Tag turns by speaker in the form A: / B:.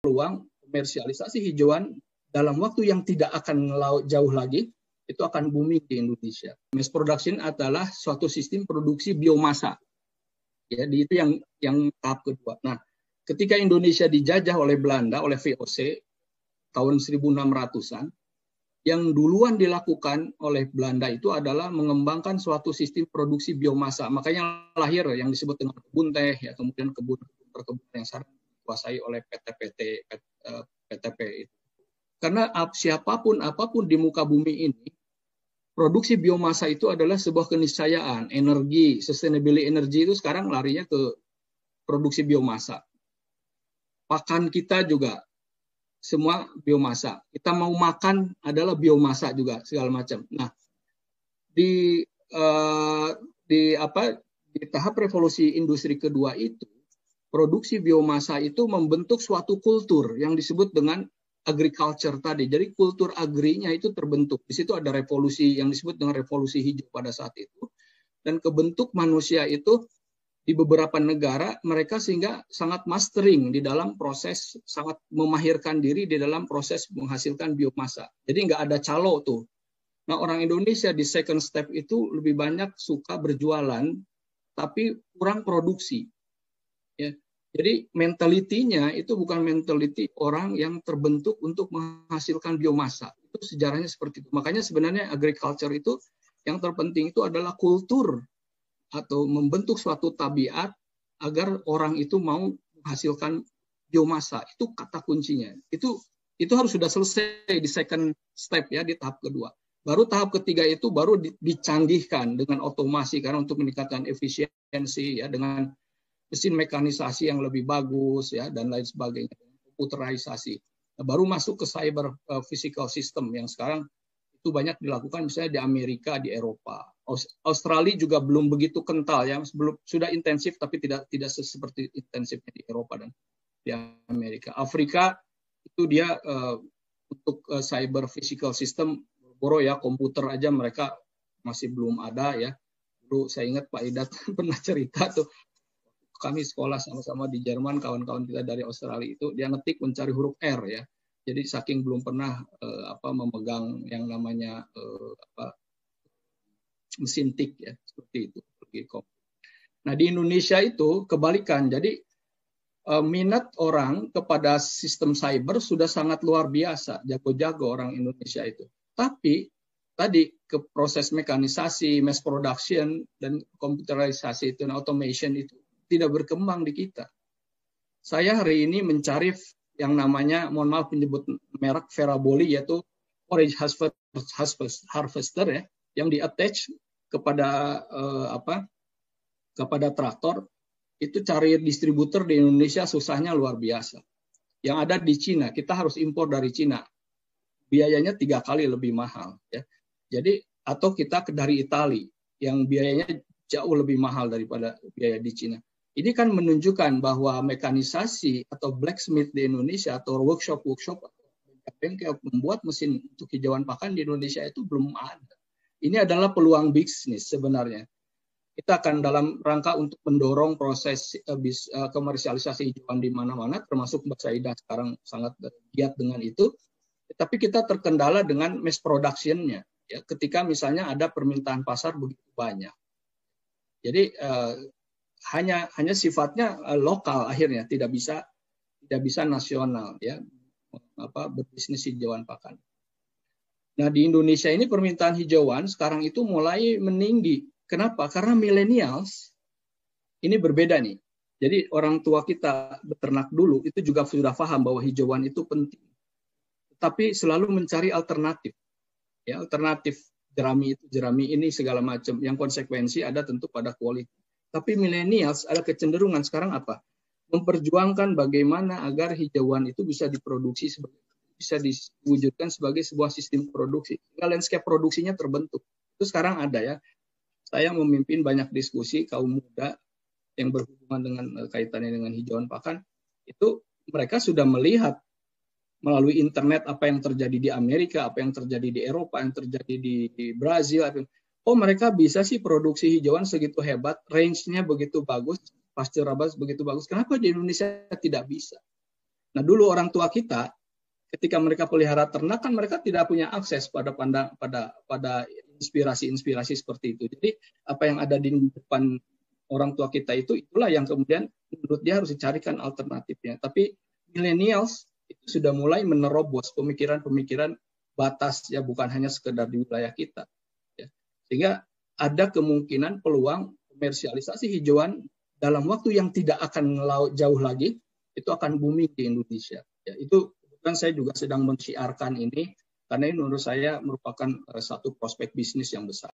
A: peluang komersialisasi hijauan dalam waktu yang tidak akan jauh lagi, itu akan booming di Indonesia. Mass production adalah suatu sistem produksi biomasa. Ya, itu yang tahap kedua. Nah, ketika Indonesia dijajah oleh Belanda, oleh VOC tahun 1600-an, yang duluan dilakukan oleh Belanda itu adalah mengembangkan suatu sistem produksi biomasa. Makanya lahir yang disebut dengan kebun teh, ya, kemudian kebun perkebunan yang sekarang dikuasai oleh PTP itu. Karena apapun di muka bumi ini, produksi biomasa itu adalah sebuah keniscayaan. Energi, sustainability energy itu sekarang larinya ke produksi biomasa. Pakan kita juga semua biomasa. Kita mau makan adalah biomasa juga, segala macam. Nah, di tahap revolusi industri kedua itu, produksi biomasa itu membentuk suatu kultur yang disebut dengan agriculture tadi. Jadi kultur agrinya itu terbentuk. Di situ ada revolusi yang disebut dengan revolusi hijau pada saat itu. Dan kebentuk manusia itu di beberapa negara mereka sehingga sangat mastering di dalam proses, sangat memahirkan diri di dalam proses menghasilkan biomasa. Jadi nggak ada calo tuh. Nah, orang Indonesia di second step itu lebih banyak suka berjualan tapi kurang produksi. Ya. Jadi mentalitinya itu bukan mentaliti orang yang terbentuk untuk menghasilkan biomasa. Itu sejarahnya seperti itu. Makanya sebenarnya agriculture itu yang terpenting itu adalah kultur atau membentuk suatu tabiat agar orang itu mau menghasilkan biomasa. Itu kata kuncinya. Itu harus sudah selesai di second step ya, di tahap kedua. Baru tahap ketiga itu baru dicanggihkan dengan otomasi karena untuk meningkatkan efisiensi ya, dengan mesin mekanisasi yang lebih bagus ya dan lain sebagainya, komputerisasi. Nah, baru masuk ke cyber physical system yang sekarang itu banyak dilakukan misalnya di Amerika, di Eropa. Australia juga belum begitu kental ya, sudah intensif tapi tidak seperti intensifnya di Eropa dan di Amerika. Afrika itu dia untuk cyber physical system ya, komputer aja mereka masih belum ada ya. Dulu saya ingat Pak Idat pernah cerita tuh, kami sekolah sama-sama di Jerman, kawan-kawan kita dari Australia itu dia ngetik mencari huruf R ya. Jadi saking belum pernah memegang yang namanya mesin tik ya, seperti itu. Nah, di Indonesia itu kebalikan. Jadi minat orang kepada sistem cyber sudah sangat luar biasa, jago-jago orang Indonesia itu. Tapi tadi ke proses mekanisasi, mass production dan komputerisasi itu, dan automation itu tidak berkembang di kita. Saya hari ini mencari yang namanya, mohon maaf menyebut merek Veraboli, yaitu forage harvester ya, yang di-attach kepada kepada traktor. Itu cari distributor di Indonesia susahnya luar biasa. Yang ada di Cina, kita harus impor dari Cina. Biayanya 3 kali lebih mahal ya. Jadi atau kita dari Italia yang biayanya jauh lebih mahal daripada biaya di Cina. Ini kan menunjukkan bahwa mekanisasi atau blacksmith di Indonesia atau workshop bengkel membuat mesin untuk hijauan pakan di Indonesia itu belum ada. Ini adalah peluang bisnis sebenarnya. Kita akan dalam rangka untuk mendorong proses komersialisasi hijauan di mana-mana, termasuk Mbak Saidah sekarang sangat giat dengan itu. Tapi kita terkendala dengan mass production-nya. Ya, ketika misalnya ada permintaan pasar begitu banyak. Jadi hanya sifatnya lokal akhirnya, tidak bisa nasional ya, berbisnis hijauan pakan. Nah, di Indonesia ini permintaan hijauan sekarang itu mulai meninggi. Kenapa? Karena millennials ini berbeda nih. Jadi orang tua kita beternak dulu itu juga sudah paham bahwa hijauan itu penting. Tapi selalu mencari alternatif. Ya, alternatif jerami ini segala macam. Yang konsekuensi ada tentu pada quality. Tapi millennials ada kecenderungan sekarang apa? Memperjuangkan bagaimana agar hijauan itu bisa diproduksi, bisa diwujudkan sebagai sebuah sistem produksi. Landscape produksinya terbentuk. Itu sekarang ada ya. Saya memimpin banyak diskusi kaum muda yang berhubungan dengan kaitannya dengan hijauan pakan. Itu mereka sudah melihat melalui internet apa yang terjadi di Amerika, apa yang terjadi di Eropa, yang terjadi di Brazil. Oh, mereka bisa sih produksi hijauan segitu hebat, range-nya begitu bagus, pasture begitu bagus. Kenapa di Indonesia tidak bisa? Nah, dulu orang tua kita ketika mereka pelihara ternak kan mereka tidak punya akses pada inspirasi-inspirasi seperti itu. Jadi apa yang ada di depan orang tua kita itulah yang kemudian menurut dia harus dicarikan alternatifnya. Tapi millennials itu sudah mulai menerobos pemikiran-pemikiran batas ya, bukan hanya sekedar di wilayah kita. Ya. Sehingga ada kemungkinan peluang komersialisasi hijauan dalam waktu yang tidak akan jauh lagi itu akan booming di Indonesia. Ya, itu kan saya juga sedang mensiarkan ini karena ini menurut saya merupakan satu prospek bisnis yang besar.